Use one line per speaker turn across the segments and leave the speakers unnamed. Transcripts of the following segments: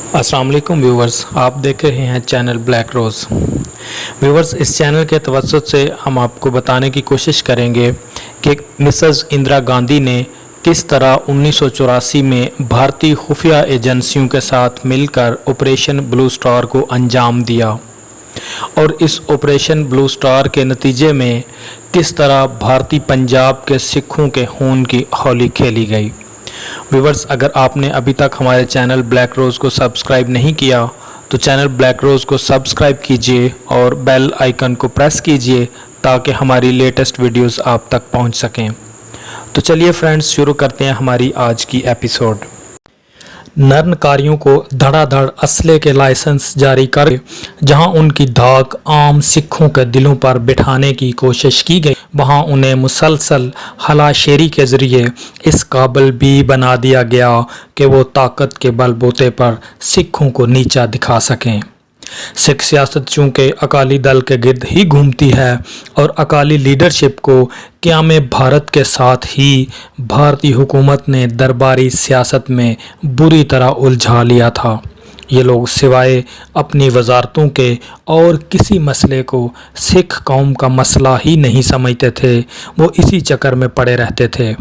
अस्सलाम वालेकुम व्यूवर्स, आप देख रहे हैं चैनल ब्लैक रोज़। व्यूवर्स, इस चैनल के तवज्जुह से हम आपको बताने की कोशिश करेंगे कि मिसेस इंदिरा गांधी ने किस तरह 1984 में भारतीय खुफिया एजेंसियों के साथ मिलकर ऑपरेशन ब्लू स्टार को अंजाम दिया और इस ऑपरेशन ब्लू स्टार के नतीजे में किस तरह भारतीय पंजाब के सिखों के खून की होली खेली गई। व्यूवर्स, अगर आपने अभी तक हमारे चैनल ब्लैक रोज़ को सब्सक्राइब नहीं किया तो चैनल ब्लैक रोज़ को सब्सक्राइब कीजिए और बेल आइकन को प्रेस कीजिए ताकि हमारी लेटेस्ट वीडियोस आप तक पहुंच सकें। तो चलिए फ्रेंड्स, शुरू करते हैं हमारी आज की एपिसोड। नरनकारियों को धड़ाधड़ असले के लाइसेंस जारी कर जहां उनकी धाक आम सिखों के दिलों पर बिठाने की कोशिश की गई, वहां उन्हें मुसलसल हलाशेरी के ज़रिए इस काबिल भी बना दिया गया कि वो ताकत के बलबूते पर सिखों को नीचा दिखा सकें। सिख सियासत चूँकि अकाली दल के गिर्द ही घूमती है और अकाली लीडरशिप को क़याम भारत के साथ ही भारतीय हुकूमत ने दरबारी सियासत में बुरी तरह उलझा लिया था। ये लोग सिवाय अपनी वजारतों के और किसी मसले को सिख कौम का मसला ही नहीं समझते थे। वो इसी चक्कर में पड़े रहते थे।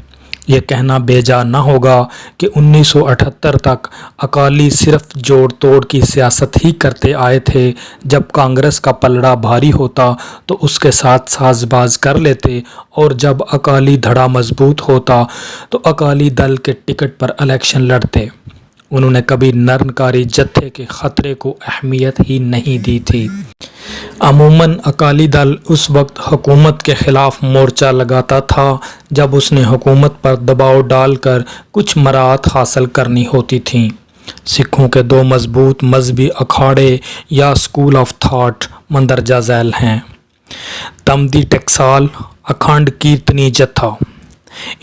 ये कहना बेजा न होगा कि 1978 तक अकाली सिर्फ जोड़ तोड़ की सियासत ही करते आए थे। जब कांग्रेस का पलड़ा भारी होता तो उसके साथ साजबाज कर लेते और जब अकाली धड़ा मजबूत होता तो अकाली दल के टिकट पर इलेक्शन लड़ते। उन्होंने कभी नरनकारी जत्थे के ख़तरे को अहमियत ही नहीं दी थी। अमूमन अकाली दल उस वक्त हुकूमत के ख़िलाफ़ मोर्चा लगाता था जब उसने हुकूमत पर दबाव डालकर कुछ मराहत हासिल करनी होती थी। सिखों के दो मजबूत मजहबी अखाड़े या स्कूल ऑफ थॉट मंदरजा झैल हैं, तमदी टकसाल, अखंड कीर्तनी जत्था।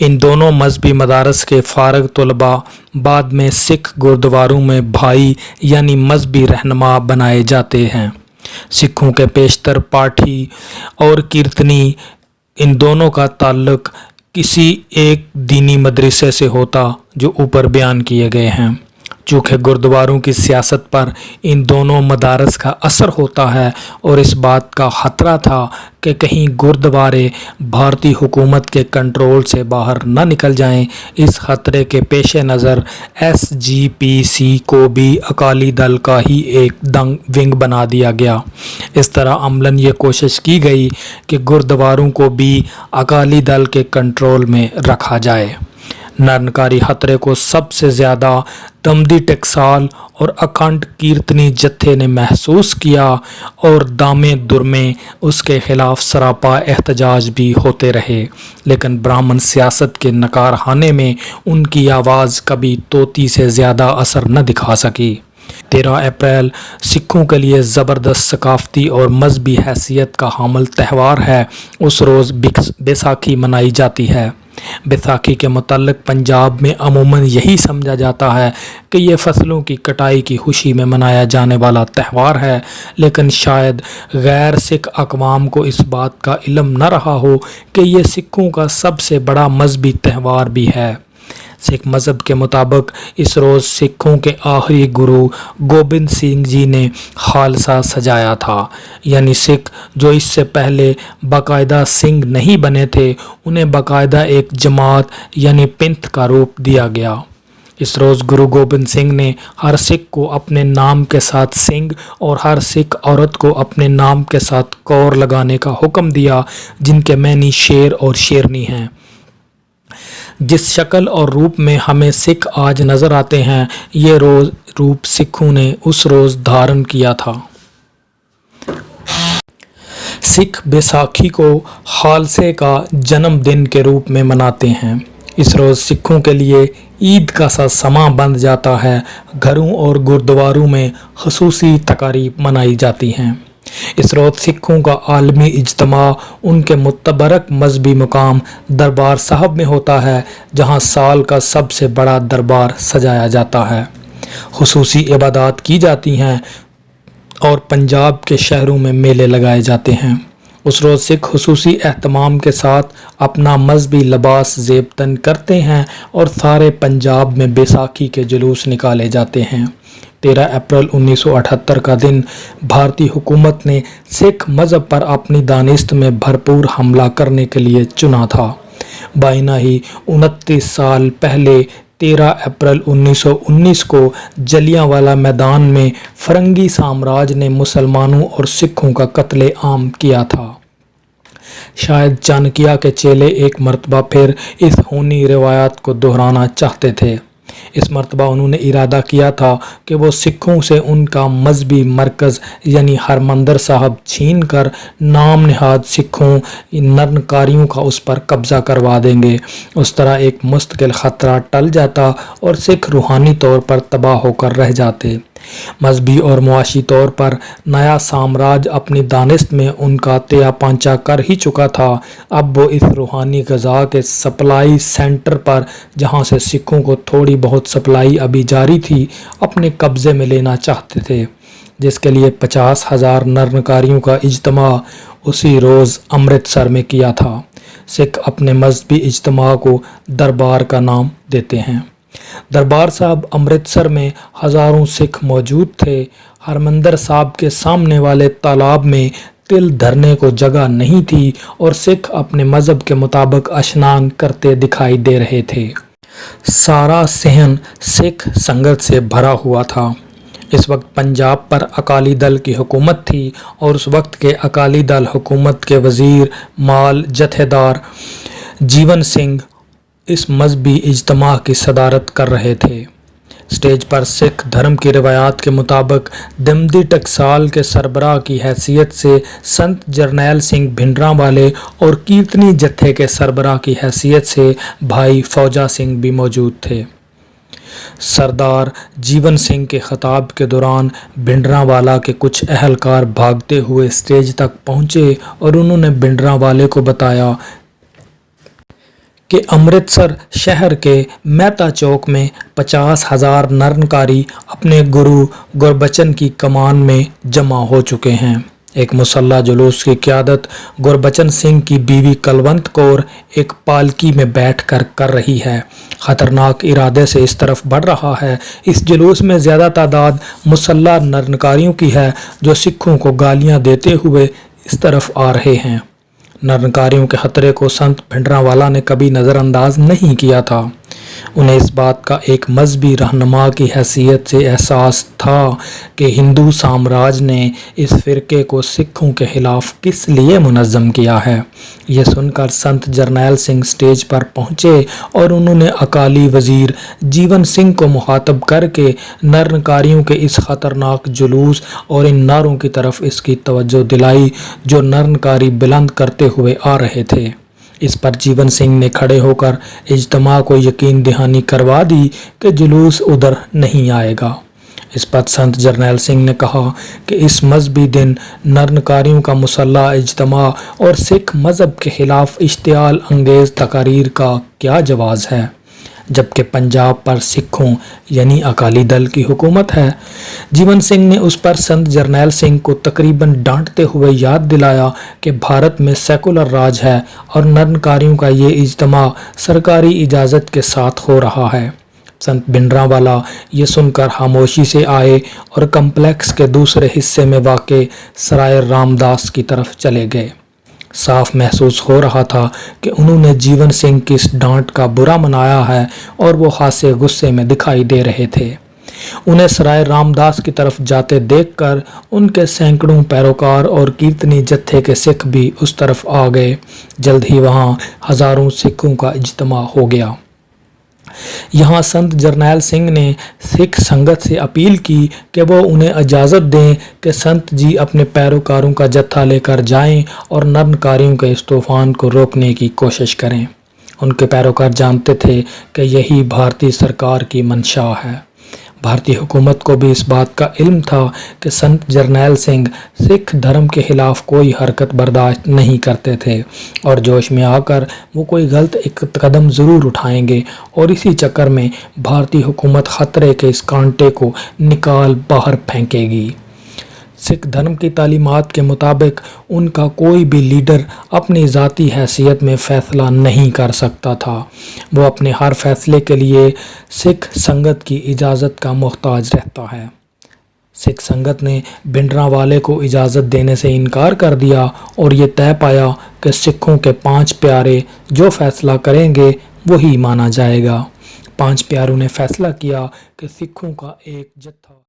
इन दोनों मजहबी मदारस के फारग तलबा बाद में सिख गुरुद्वारों में भाई यानी मजहबी रहनुमा बनाए जाते हैं। सिखों के पेशतर पाठी और कीर्तनी, इन दोनों का ताल्लुक किसी एक दीनी मदरसे से होता जो ऊपर बयान किए गए हैं। चूँकि गुरुद्वारों की सियासत पर इन दोनों मदारस का असर होता है और इस बात का ख़तरा था कि कहीं गुरुद्वारे भारतीय हुकूमत के कंट्रोल से बाहर न निकल जाएं, इस ख़तरे के पेश नज़र SGPC को भी अकाली दल का ही एक दंग विंग बना दिया गया। इस तरह अमलन ये कोशिश की गई कि गुरुद्वारों को भी अकाली दल के कंट्रोल में रखा जाए। नरनकारी खतरे को सबसे ज़्यादा तमदी टकसाल और अखंड कीर्तनी जत्थे ने महसूस किया और दामे दुरमे उसके ख़िलाफ़ सरापा एहतजाज भी होते रहे, लेकिन ब्राह्मण सियासत के नकारखाने में उनकी आवाज़ कभी तोती से ज़्यादा असर न दिखा सकी। 13 अप्रैल सिखों के लिए ज़बरदस्त सकाफ़ती और मजहबी हैसियत का हामिल त्यौहार है। उस रोज़ बैसाखी मनाई जाती है। बैसाखी के मुताल्लिक़ पंजाब में अमूमन यही समझा जाता है कि ये फसलों की कटाई की खुशी में मनाया जाने वाला त्यौहार है, लेकिन शायद गैर सिख अक़वाम को इस बात का इल्म न रहा हो कि ये सिखों का सबसे बड़ा मजहबी त्यौहार भी है। सिख मज़हब के मुताबिक इस रोज़ सिखों के आखिरी गुरु गोबिंद सिंह जी ने खालसा सजाया था, यानी सिख जो इससे पहले बाकायदा सिंह नहीं बने थे उन्हें बाकायदा एक जमात यानी पिंथ का रूप दिया गया। इस रोज़ गुरु गोबिंद सिंह ने हर सिख को अपने नाम के साथ सिंह और हर सिख औरत को अपने नाम के साथ कौर लगाने का हुक्म दिया, जिनके मैनी शेर और शेरनी हैं। जिस शक्ल और रूप में हमें सिख आज नज़र आते हैं, ये रूप सिखों ने उस रोज़ धारण किया था। सिख बैसाखी को खालसे का जन्मदिन के रूप में मनाते हैं। इस रोज़ सिखों के लिए ईद का सा समा बन जाता है। घरों और गुरुद्वारों में ख़ुसूसी तकारीब मनाई जाती हैं। इस रोज़ सिखों का आलमी इज्तिमा उनके मुतबरक मजहबी मुकाम दरबार साहब में होता है, जहां साल का सबसे बड़ा दरबार सजाया जाता है। खुसूसी इबादत की जाती हैं और पंजाब के शहरों में मेले लगाए जाते हैं। उस रोज़ सिख खुसूसी एहतमाम के साथ अपना मजहबी लिबास ज़ेबतन करते हैं और सारे पंजाब में बैसाखी के जुलूस निकाले जाते हैं। 13 अप्रैल 1978 का दिन भारतीय हुकूमत ने सिख मज़हब पर अपनी दानिस्त में भरपूर हमला करने के लिए चुना था। बाइना ही 29 साल पहले 13 अप्रैल 1919 को जलियांवाला मैदान में फरंगी साम्राज्य ने मुसलमानों और सिखों का कत्ले आम किया था। शायद चाणक्य के चेले एक मर्तबा फिर इस खूनी रिवायत को दोहराना चाहते थे। इस मर्तबा उन्होंने इरादा किया था कि वो सिखों से उनका मजहबी मरकज़ यानी हरमंदिर साहब छीन कर नाम निहाद सिखों निरंकारियों का उस पर कब्ज़ा करवा देंगे। उस तरह एक मुस्तकिल ख़तरा टल जाता और सिख रूहानी तौर पर तबाह होकर रह जाते। मजहबी और मुआशी तौर पर नया साम्राज्य अपनी दानिस्त में उनका तया पांचा कर ही चुका था। अब वो इस रूहानी ग़ज़ा के सप्लाई सेंटर पर, जहाँ से सिखों को थोड़ी बहुत सप्लाई अभी जारी थी, अपने कब्ज़े में लेना चाहते थे, जिसके लिए 50,000 निरंकारियों का इज्तिमा उसी रोज़ अमृतसर में किया था। सिख अपने मजहबी इज्तिमा को दरबार का नाम देते हैं। दरबार साहब अमृतसर में हज़ारों सिख मौजूद थे। हरमंदिर साहब के सामने वाले तालाब में तिल धरने को जगह नहीं थी और सिख अपने मज़हब के मुताबिक स्नान करते दिखाई दे रहे थे। सारा सहन सिख संगत से भरा हुआ था। इस वक्त पंजाब पर अकाली दल की हुकूमत थी और उस वक्त के अकाली दल हुकूमत के वज़ीर माल जथेदार जीवन सिंह इस मजहबी इज्तिमा की सदारत कर रहे थे। स्टेज पर सिख धर्म की रिवायात के मुताबिक दिमदी टकसाल के सरबराह की हैसियत से संत जरनैल सिंह भिंडरांवाले और कीर्तनी जत्थे के सरबराह की हैसियत से भाई फौजा सिंह भी मौजूद थे। सरदार जीवन सिंह के खिताब के दौरान भिंडरांवाला के कुछ अहलकार भागते हुए स्टेज तक पहुंचे और उन्होंने भिंडरांवाले को बताया कि अमृतसर शहर के मेहता चौक में 50,000 निरंकारी अपने गुरु गुरबचन की कमान में जमा हो चुके हैं। एक मुसल्ला जुलूस की क़यादत गुरबचन सिंह की बीवी कलवंत कौर एक पालकी में बैठकर कर रही है। ख़तरनाक इरादे से इस तरफ बढ़ रहा है। इस जुलूस में ज़्यादा तादाद मुसल्ला निरंकारियों की है जो सिखों को गालियां देते हुए इस तरफ आ रहे हैं। निरंकारियों के खतरे को संत भिंडरांवाला ने कभी नज़रअंदाज नहीं किया था। उन्हें इस बात का एक मजहबी रहनुमा की हैसियत से एहसास था कि हिंदू साम्राज्य ने इस फ़िरके को सिखों के ख़िलाफ़ किस लिए मुनज़्ज़म किया है। यह सुनकर संत जरनैल सिंह स्टेज पर पहुँचे और उन्होंने अकाली वज़ीर जीवन सिंह को मुखातब करके निरंकारियों के इस ख़तरनाक जुलूस और इन नारों की तरफ इसकी तवज्जो दिलाई जो निरंकारी बुलंद करते हुए आ रहे थे। इस पर जीवन सिंह ने खड़े होकर इज्तिमा को यकीन दहानी करवा दी कि जुलूस उधर नहीं आएगा। इस पर संत जरनैल सिंह ने कहा कि इस मजहबी दिन निरंकारियों का मुसल्ला इज्तिमा और सिख मज़हब के ख़िलाफ़ इश्तियाल अंगेज़ तकारीर का क्या जवाज़ है, जबकि पंजाब पर सिखों यानी अकाली दल की हुकूमत है। जीवन सिंह ने उस पर संत जरनैल सिंह को तकरीबन डांटते हुए याद दिलाया कि भारत में सेकुलर राज है और निरंकारियों का ये इज्तिमा सरकारी इजाज़त के साथ हो रहा है। संत भिंडरांवाला ये सुनकर खामोशी से आए और कम्प्लेक्स के दूसरे हिस्से में वाक़े सराय रामदास की तरफ चले गए। साफ महसूस हो रहा था कि उन्होंने जीवन सिंह की इस डांट का बुरा मनाया है और वो खासे गुस्से में दिखाई दे रहे थे। उन्हें सराय रामदास की तरफ जाते देखकर उनके सैकड़ों पैरोकार और कीर्तनी जत्थे के सिख भी उस तरफ आ गए। जल्द ही वहाँ हज़ारों सिखों का इज्तिमा हो गया। यहाँ संत जरनैल सिंह ने सिख संगत से अपील की कि वो उन्हें इजाज़त दें कि संत जी अपने पैरोकारों का जत्था लेकर जाएं और निरंकारियों के इस तूफ़ान को रोकने की कोशिश करें। उनके पैरोकार जानते थे कि यही भारतीय सरकार की मंशा है। भारतीय हुकूमत को भी इस बात का इल्म था कि संत जरनैल सिंह सिख धर्म के ख़िलाफ़ कोई हरकत बर्दाश्त नहीं करते थे और जोश में आकर वो कोई गलत एक कदम ज़रूर उठाएंगे और इसी चक्कर में भारतीय हुकूमत ख़तरे के इस कांटे को निकाल बाहर फेंकेगी। सिख धर्म की तालीमात के मुताबिक उनका कोई भी लीडर अपनी ज़ाती हैसियत में फ़ैसला नहीं कर सकता था। वो अपने हर फैसले के लिए सिख संगत की इजाज़त का मोहताज रहता है। سکھ سنگت نے بھنڈرانوالے کو اجازت دینے سے انکار کر دیا اور یہ طے پایا کہ سکھوں کے 5 پیارے جو فیصلہ کریں گے وہی مانا جائے گا۔ 5 پیاروں نے فیصلہ کیا کہ سکھوں کا ایک جتھا